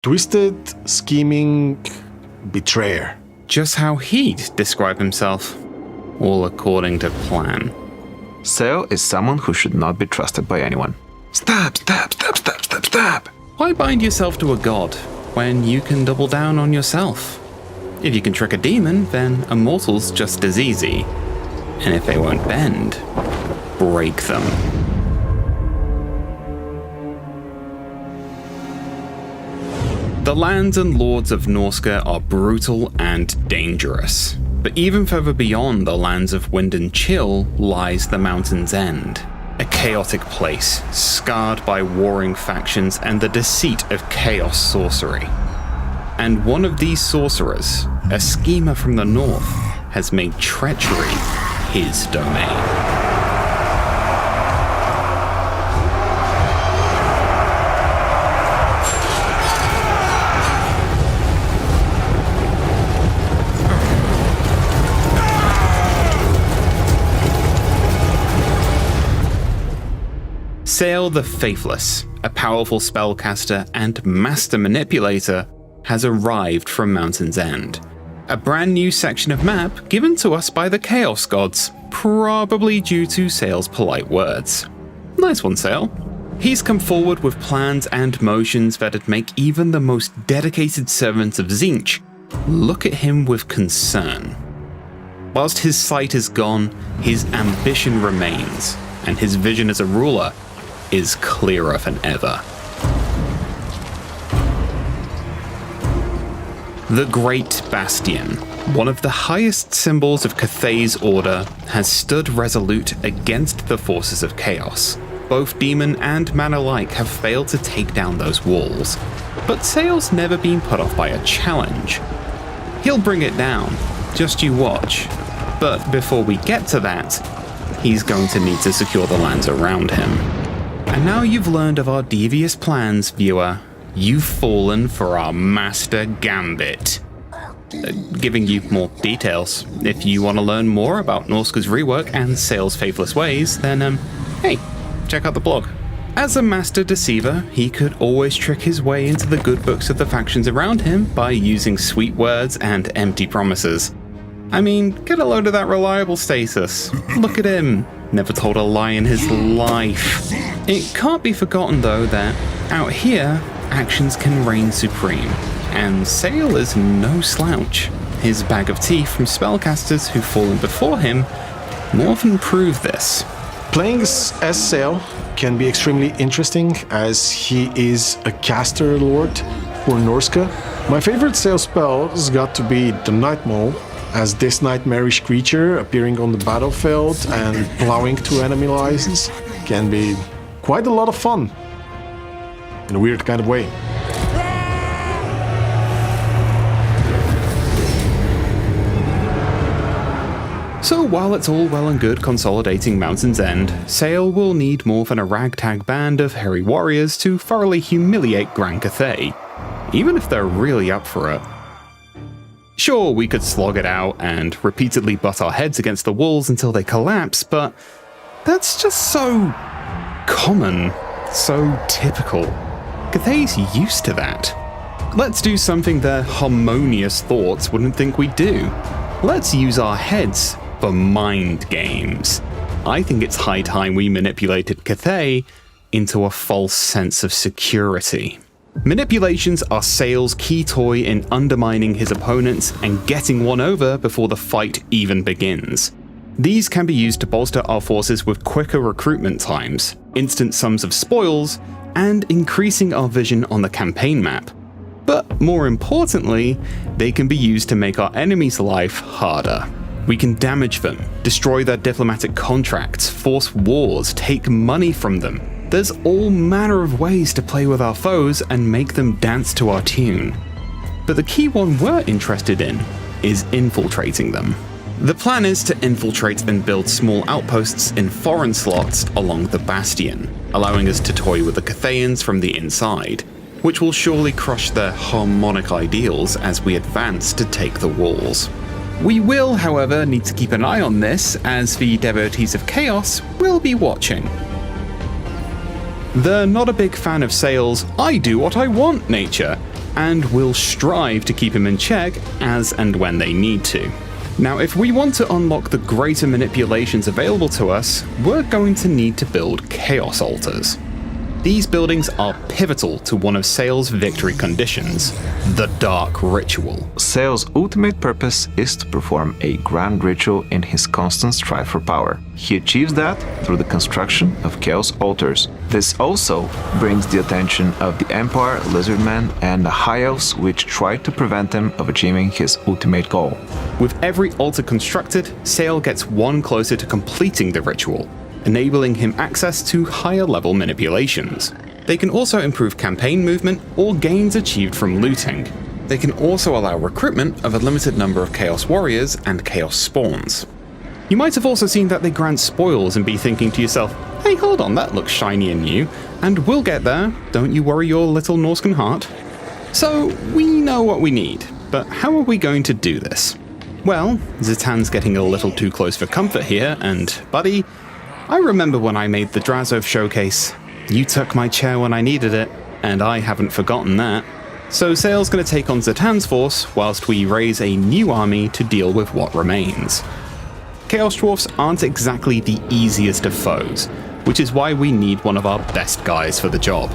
twisted, scheming betrayer. Just how he'd describe himself, all according to plan. Sayl is someone who should not be trusted by anyone. Stab, stab, stab, stab, stab, stab. Why bind yourself to a god when you can double down on yourself? If you can trick a demon, then a mortal's just as easy. And if they won't bend, break them. The lands and lords of Norsca are brutal and dangerous. But even further beyond the lands of Wind and Chill lies the Mountain's End. A chaotic place, scarred by warring factions and the deceit of chaos sorcery. And one of these sorcerers, a schemer from the north, has made treachery his domain. Sayl the Faithless, a powerful spellcaster and master manipulator, has arrived from Mountain's End. A brand new section of map given to us by the Chaos Gods, probably due to Sayl's polite words. Nice one, Sayl. He's come forward with plans and motions that'd make even the most dedicated servants of Tzeentch look at him with concern. Whilst his sight is gone, his ambition remains, and his vision as a ruler is clearer than ever. The Great Bastion, one of the highest symbols of Cathay's order, has stood resolute against the forces of chaos. Both demon and man alike have failed to take down those walls, but Sayl's never been put off by a challenge. He'll bring it down, just you watch. But before we get to that, he's going to need to secure the lands around him. And now you've learned of our devious plans, viewer, you've fallen for our master gambit. Giving you more details. If you want to learn more about Norsca's rework and Sayl's faithless ways, then, hey, check out the blog. As a master deceiver, he could always trick his way into the good books of the factions around him by using sweet words and empty promises. I mean, get a load of that reliable status. Look at him. Never told a lie in his life. It can't be forgotten, though, that out here, actions can reign supreme. And Sayl is no slouch. His bag of teeth from spellcasters who've fallen before him more than prove this. Playing as Sayl can be extremely interesting, as he is a caster lord for Norsca. My favorite Sayl spell has got to be the Night Maul, as this nightmarish creature appearing on the battlefield and plowing through enemy lines can be quite a lot of fun, in a weird kind of way. So while it's all well and good consolidating Mountain's End, Sayl will need more than a ragtag band of hairy warriors to thoroughly humiliate Gran Cathay, even if they're really up for it. Sure, we could slog it out and repeatedly butt our heads against the walls until they collapse, but that's just so common, so typical. Cathay's used to that. Let's do something their harmonious thoughts wouldn't think we'd do. Let's use our heads for mind games. I think it's high time we manipulated Cathay into a false sense of security. Manipulations are Sayl's key toy in undermining his opponents and getting one over before the fight even begins. These can be used to bolster our forces with quicker recruitment times, instant sums of spoils, and increasing our vision on the campaign map. But more importantly, they can be used to make our enemy's life harder. We can damage them, destroy their diplomatic contracts, force wars, take money from them. There's all manner of ways to play with our foes and make them dance to our tune. But the key one we're interested in is infiltrating them. The plan is to infiltrate and build small outposts in foreign slots along the Bastion, allowing us to toy with the Cathayans from the inside, which will surely crush their harmonic ideals as we advance to take the walls. We will, however, need to keep an eye on this, as the devotees of chaos will be watching. They're not a big fan of Sayl's "I do what I want" nature, and will strive to keep him in check as and when they need to. Now, if we want to unlock the greater manipulations available to us, we're going to need to build Chaos Altars. These buildings are pivotal to one of Sayl's victory conditions, the Dark Ritual. Sayl's ultimate purpose is to perform a grand ritual in his constant strive for power. He achieves that through the construction of Chaos Altars. This also brings the attention of the Empire, Lizardmen, and the High Elves, which try to prevent him of achieving his ultimate goal. With every altar constructed, Sayl gets one closer to completing the ritual, enabling him access to higher level manipulations. They can also improve campaign movement or gains achieved from looting. They can also allow recruitment of a limited number of Chaos Warriors and Chaos Spawns. You might have also seen that they grant spoils and be thinking to yourself, hey, hold on, that looks shiny and new, and we'll get there, don't you worry your little Norscan heart. So, we know what we need, but how are we going to do this? Well, Zitan's getting a little too close for comfort here, and buddy, I remember when I made the Drazov showcase. You took my chair when I needed it, and I haven't forgotten that. So Sayl's gonna take on Zitan's force, whilst we raise a new army to deal with what remains. Chaos Dwarfs aren't exactly the easiest of foes, which is why we need one of our best guys for the job.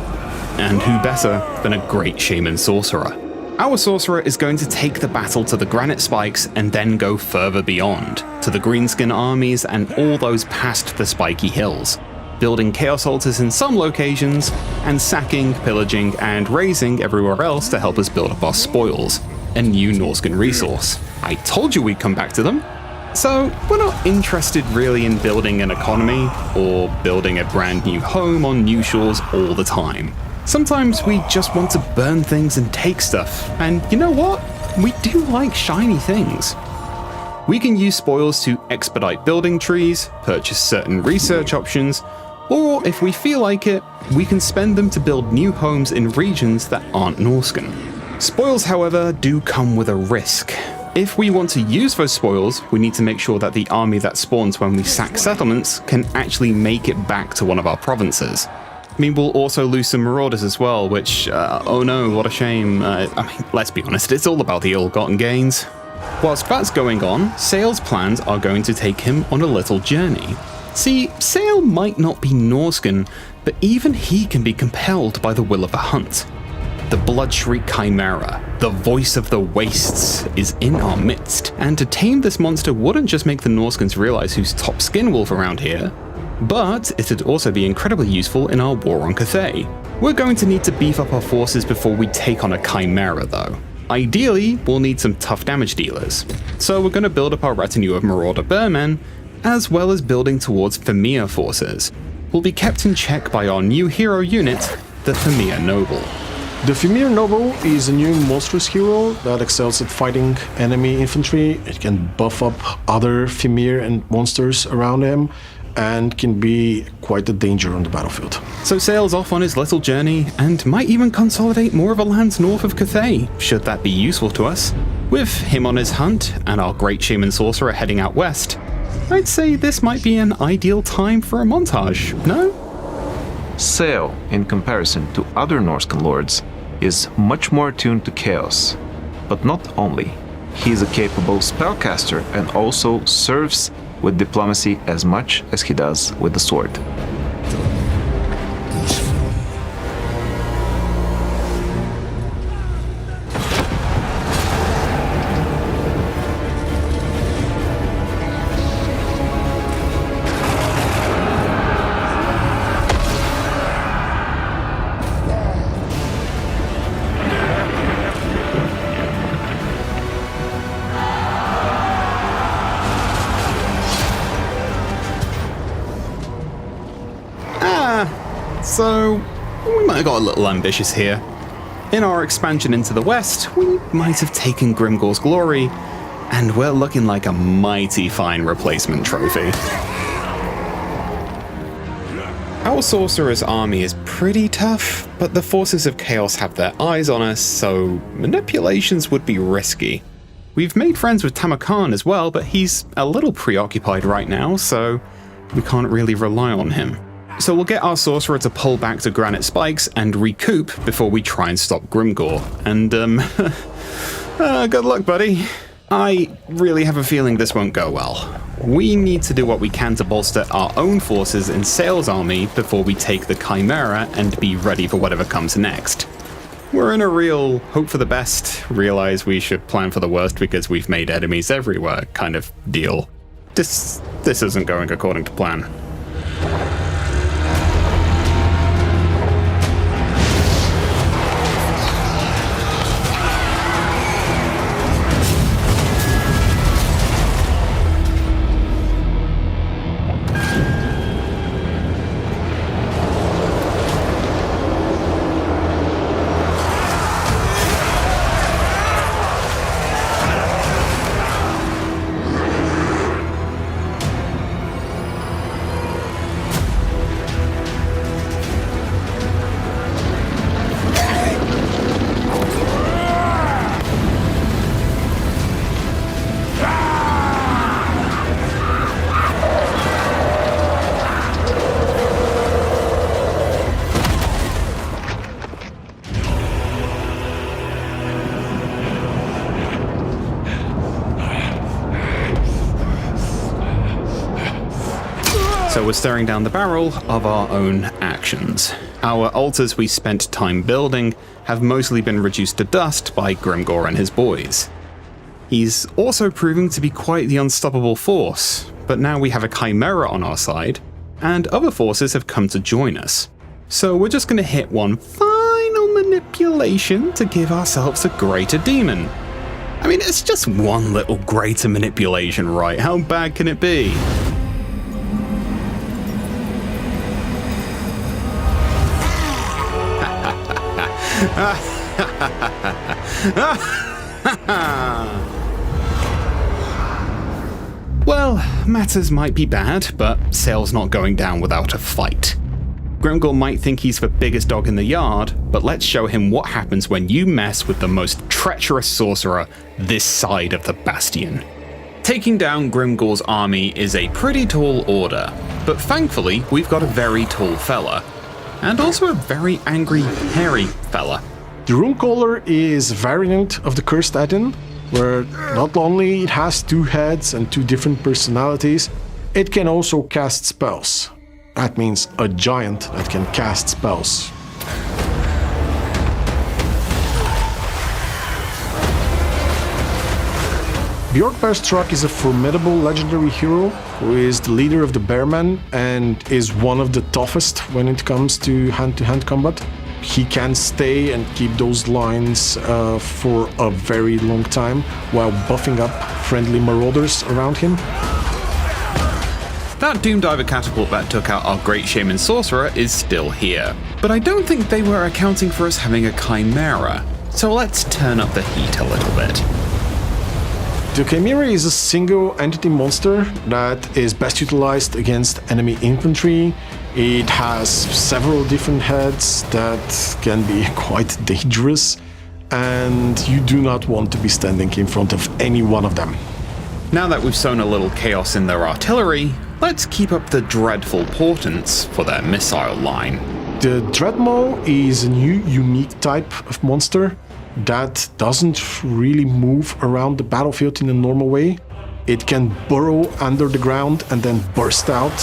And who better than a great Shaman Sorcerer? Our Sorcerer is going to take the battle to the Granite Spikes and then go further beyond, to the Greenskin armies and all those past the spiky hills, building Chaos Altars in some locations, and sacking, pillaging, and razing everywhere else to help us build up our spoils, a new Norscan resource. I told you we'd come back to them! So, we're not interested really in building an economy, or building a brand new home on new shores all the time. Sometimes we just want to burn things and take stuff, and you know what? We do like shiny things. We can use spoils to expedite building trees, purchase certain research options, or if we feel like it, we can spend them to build new homes in regions that aren't Norscan. Spoils, however, do come with a risk. If we want to use those spoils, we need to make sure that the army that spawns when we sack settlements can actually make it back to one of our provinces. I mean, we'll also lose some marauders as well, which, oh no, what a shame. I mean, let's be honest, it's all about the ill-gotten gains. Whilst that's going on, Sayl's plans are going to take him on a little journey. See, Sayl might not be Norscan, but even he can be compelled by the will of the hunt. The Bloodshriek Chimera, the voice of the wastes, is in our midst, and to tame this monster wouldn't just make the Norscans realize who's top skin wolf around here, but it'd also be incredibly useful in our war on Cathay. We're going to need to beef up our forces before we take on a Chimera though. Ideally, we'll need some tough damage dealers, so we're going to build up our retinue of Marauder Bearmen, as well as building towards Famir forces. We'll be kept in check by our new hero unit, the Famir Noble. The Famir Noble is a new monstrous hero that excels at fighting enemy infantry. It can buff up other Famir and monsters around him, and can be quite a danger on the battlefield. So Sayl's off on his little journey, and might even consolidate more of the lands north of Cathay, should that be useful to us. With him on his hunt, and our great Shaman Sorcerer heading out west, I'd say this might be an ideal time for a montage, no? Sayl, in comparison to other Norscan lords, is much more attuned to chaos. But not only. He is a capable spellcaster and also serves with diplomacy as much as he does with the sword. So, we might have got a little ambitious here. In our expansion into the west, we might have taken Grimgor's glory, and we're looking like a mighty fine replacement trophy. Our sorcerer's army is pretty tough, but the forces of chaos have their eyes on us, so manipulations would be risky. We've made friends with Tamarkan as well, but he's a little preoccupied right now, so we can't really rely on him. So we'll get our sorcerer to pull back to granite spikes and recoup before we try and stop Grimgor. And, good luck, buddy. I really have a feeling this won't go well. We need to do what we can to bolster our own forces in Sayl's army before we take the Chimera and be ready for whatever comes next. We're in a real hope for the best, realize we should plan for the worst because we've made enemies everywhere kind of deal. This isn't going according to plan. So we're staring down the barrel of our own actions. Our altars we spent time building have mostly been reduced to dust by Grimgor and his boys. He's also proving to be quite the unstoppable force, but now we have a Chimera on our side, and other forces have come to join us. So we're just going to hit one final manipulation to give ourselves a greater demon. I mean, it's just one little greater manipulation, right? How bad can it be? Well, matters might be bad, but Sayl's not going down without a fight. Grimgor might think he's the biggest dog in the yard, but let's show him what happens when you mess with the most treacherous sorcerer this side of the Bastion. Taking down Grimgor's army is a pretty tall order, but thankfully we've got a very tall fella. And also a very angry, hairy fella. The Runecaller is a variant of the Cursed Aten, where not only it has two heads and two different personalities, it can also cast spells. That means a giant that can cast spells. Bjorkbearstruck is a formidable legendary hero who is the leader of the Bearmen and is one of the toughest when it comes to hand-to-hand combat. He can stay and keep those lines for a very long time while buffing up friendly marauders around him. That Doom Diver catapult that took out our Great Shaman Sorcerer is still here, but I don't think they were accounting for us having a Chimera, so let's turn up the heat a little bit. The Chimera is a single entity monster that is best utilized against enemy infantry. It has several different heads that can be quite dangerous, and you do not want to be standing in front of any one of them. Now that we've sown a little chaos in their artillery, let's keep up the dreadful portents for their missile line. The Dreadmaw is a new unique type of monster that doesn't really move around the battlefield in a normal way. It can burrow under the ground and then burst out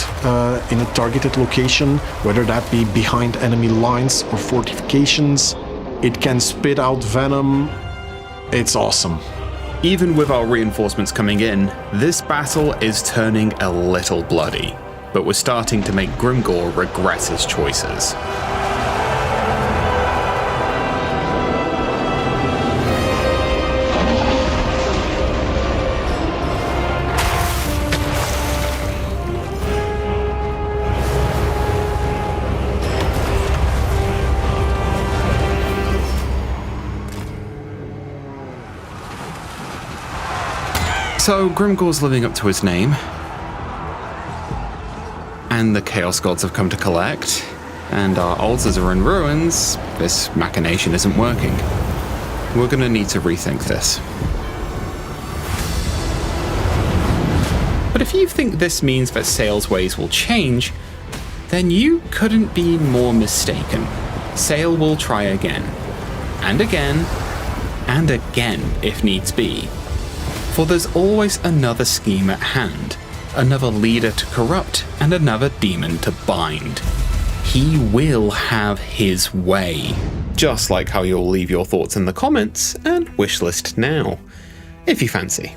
in a targeted location, whether that be behind enemy lines or fortifications. It can spit out venom. It's awesome. Even with our reinforcements coming in, this battle is turning a little bloody, but we're starting to make Grimgor regret his choices. So Grimgor's living up to his name, and the Chaos Gods have come to collect, and our altars are in ruins. This machination isn't working. We're gonna need to rethink this. But if you think this means that Sayl's ways will change, then you couldn't be more mistaken. Sayl will try again, and again, and again if needs be. For there's always another scheme at hand, another leader to corrupt, and another demon to bind. He will have his way. Just like how you'll leave your thoughts in the comments and wishlist now, if you fancy.